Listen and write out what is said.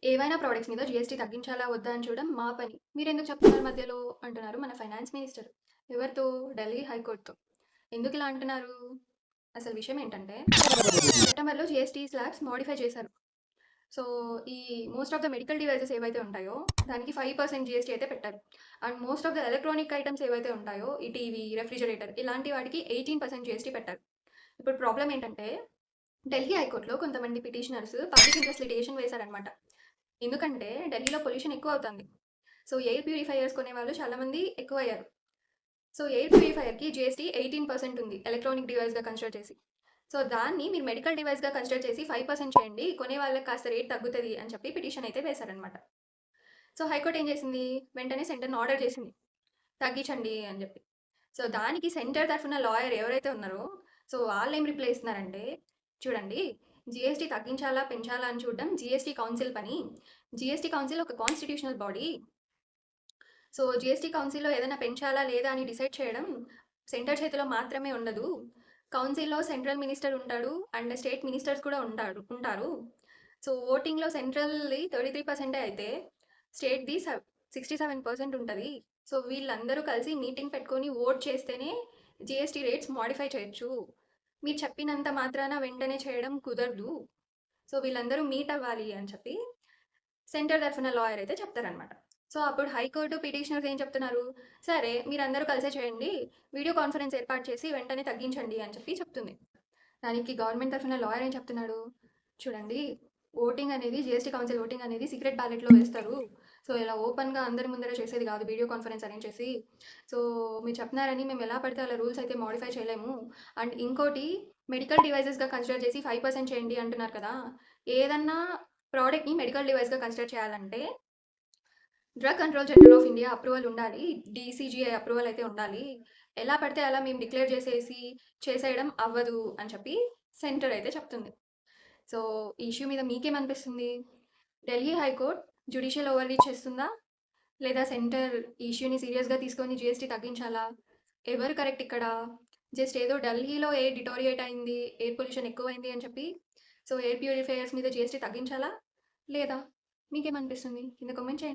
ఏవైనా ప్రొడక్ట్స్ మీద జీఎస్టీ తగ్గించాలా వద్దా అని చూడడం మా పని. మీరెందుకు చెప్తున్నారు మధ్యలో అంటున్నారు మన ఫైనాన్స్ మినిస్టర్. ఎవరితో? ఢిల్లీ హైకోర్ట్‌తో. ఎందుకిలా అంటున్నారు? అసలు విషయం ఏంటంటే, సెప్టెంబర్‌లో జీఎస్టీ స్లాబ్స్ మోడిఫై చేశారు. సో, ఈ most of the medical devices ఏవైతే ఉంటాయో, దానికి 5% జీఎస్టీ అయితే పెట్టారు. And most of the electronic items ఏవైతే ఉంటాయో, ఈ టీవీ, రెఫ్రిజిరేటర్ ఇలాంటి వాటికి 18% జీఎస్టీ పెట్టారు. ఇప్పుడు ప్రాబ్లమ్ ఏంటంటే, ఢిల్లీ హైకోర్ట్‌లో కొంతమంది పిటిషనర్స్ పబ్లిక్ ఇంట్రెస్ట్ లిటిగేషన్ వేశారనమాట. ఎందుకంటే ఢిల్లీలో పొల్యూషన్ ఎక్కువవుతుంది. సో, ఎయిర్ ప్యూరిఫైయర్స్ కొనేవాళ్ళు చాలామంది ఎక్కువయ్యారు. సో, ఎయిర్ ప్యూరిఫైయర్‌కి జీఎస్టీ 18% ఉంది ఎలక్ట్రానిక్ డివైస్‌గా కన్సిడర్ చేసి. సో, దాన్ని మీరు మెడికల్ డివైస్‌గా కన్సిడర్ చేసి 5% చేయండి. కొనే వాళ్ళకి కాస్త రేట్ తగ్గుతది అని చెప్పి పిటిషన్ అయితే వేశారనమాట. సో, హైకోర్ట్ ఏం చేసింది? వెంటనే సెంటర్‌ని ఆర్డర్ చేసింది. తగ్గించండి అని చెప్పి. సో, దానికి సెంటర్ తరఫున లాయర్ ఎవరైతే ఉన్నారో, సో, వాళ్ళేం రిప్లై ఇస్తున్నారంటే, చూడండి జీఎస్టీ తగ్గించాలా, పెంచాలా అని చూడడం జీఎస్టీ కౌన్సిల్ పని. జీఎస్టీ కౌన్సిల్ ఒక కాన్స్టిట్యూషనల్ బాడీ. సో, జీఎస్టీ కౌన్సిల్‌లో ఏదైనా పెంచాలా లేదా అని డిసైడ్ చేయడం సెంటర్ చేతిలో మాత్రమే ఉండదు. కౌన్సిల్‌లో సెంట్రల్ మినిస్టర్ ఉంటాడు. అండ్ స్టేట్ మినిస్టర్స్ కూడా ఉంటారు. సో, ఓటింగ్‌లో సెంట్రల్‌ది 33% అయితే స్టేట్‌ది 67% ఉంటది. సో, వీళ్ళందరూ కలిసి మీటింగ్ పెట్టుకొని ఓట్ చేస్తేనే జీఎస్టీ రేట్స్ మోడిఫై చేయొచ్చు. మీరు చెప్పినంత మాత్రాన వెంటనే చేయడం కుదరదు. సో, వీళ్ళందరూ మీట్ అవ్వాలి అని చెప్పి సెంటర్ తరఫున లాయర్ అయితే చెప్తారనమాట. సో, అప్పుడు హైకోర్టు పిటిషనర్స్ ఏం చెప్తున్నారు? సరే మీరందరూ కలిసే చేయండి. వీడియో కాన్ఫరెన్స్ ఏర్పాటు చేసి వెంటనే తగ్గించండి అని చెప్పి చెప్తుంది. దానికి గవర్నమెంట్ తరఫున లాయర్ ఏం చెప్తున్నాడు? చూడండి ఓటింగ్ అనేది జీఎస్టీ కౌన్సిల్ ఓటింగ్ అనేది సీక్రెట్ బ్యాలెట్‌లో వేస్తారు. సో, ఇలా ఓపెన్‌గా అందరి ముందర చేసేది కాదు వీడియో కాన్ఫరెన్స్ అరేంజ్ చేసి. సో, మీరు చెప్తున్నారని మేము ఎలా పడితే అలా రూల్స్ అయితే మోడిఫై చేయలేము. అండ్ ఇంకోటి మెడికల్ డివైసెస్‌గా కన్సిడర్ చేసి 5% చేయండి అంటున్నారు కదా! ఏదన్నా ప్రోడక్ట్‌ని మెడికల్ డివైస్‌గా కన్సిడర్ చేయాలంటే drug control general of India approval ఉండాలి. డీసీజీఐ అప్రూవల్ అయితే ఉండాలి. ఎలా పడితే అలా మేము డిక్లేర్ చేసేసి చేసేయడం అవ్వదు అని చెప్పి సెంటర్ అయితే చెప్తుంది. సో, ఈ ఇష్యూ మీద మీకేమనిపిస్తుంది? ఢిల్లీ హైకోర్ట్ జ్యుడిషియల్ ఓవర్‌రీచ్ చేస్తుందా? లేదా సెంటర్ ఈ ఇష్యూని సీరియస్‌గా తీసుకొని జీఎస్టీ తగ్గించాలా? ఎవరు కరెక్ట్ ఇక్కడ? జస్ట్ ఏదో ఢిల్లీలో ఎయిర్ డిటోరియేట్ అయింది, ఎయిర్ పొల్యూషన్ ఎక్కువైంది అని చెప్పి సో, ఎయిర్ ప్యూరిఫైయర్స్ మీద జీఎస్టీ తగ్గించాలా? లేదా? మీకేమనిపిస్తుంది? కింద కామెంట్ చేయండి.